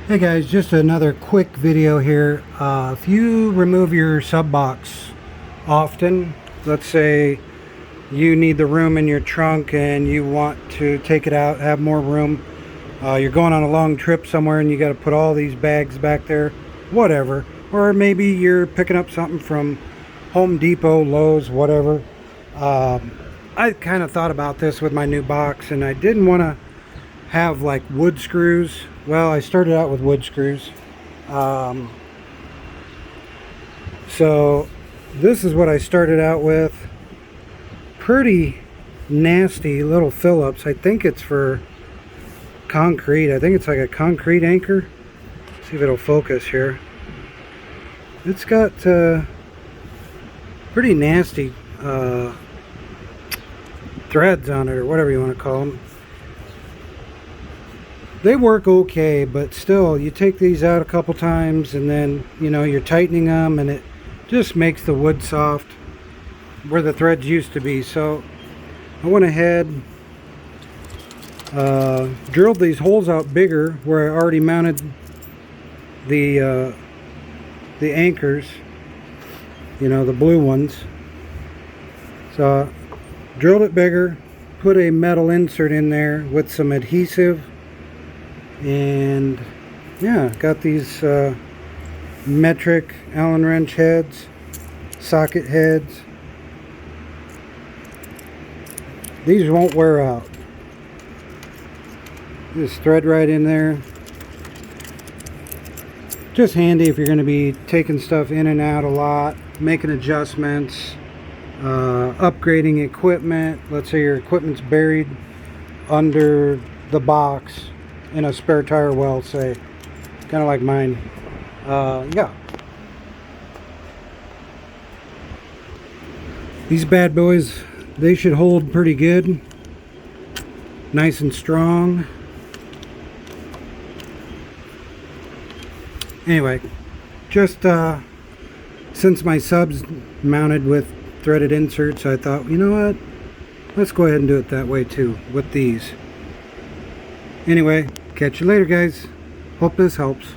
Hey guys, just another quick video here. If you remove your sub box often, let's say you need the room in your trunk and you want to take it out, have more room, you're going on a long trip somewhere and you got to put all these bags back there, whatever, or maybe you're picking up something from Home Depot, Lowe's, whatever. I kind of thought about this with my new box, and I didn't want to have like wood screws. Well, I started out with wood screws. So this is what I started out with. Pretty nasty little Phillips. I think it's for concrete. I think it's like a concrete anchor. Let's see if it'll focus here. It's got pretty nasty threads on it, or whatever you want to call them. They work okay, but still, you take these out a couple times and then, you know, you're tightening them and it just makes the wood soft where the threads used to be. So I went ahead, drilled these holes out bigger where I already mounted the anchors, you know, the blue ones. So drilled it bigger, put a metal insert in there with some adhesive. And yeah, got these metric Allen wrench heads, socket heads. These won't wear out. Just thread right in there. Just handy if you're going to be taking stuff in and out a lot, making adjustments, upgrading equipment. Let's say your equipment's buried under the box in a spare tire well, say, kind of like mine. Yeah, these bad boys, they should hold pretty good, nice and strong. Anyway, just since my sub's mounted with threaded inserts, I thought, you know what, let's go ahead and do it that way too with these. Anyway, catch you later, guys. Hope this helps.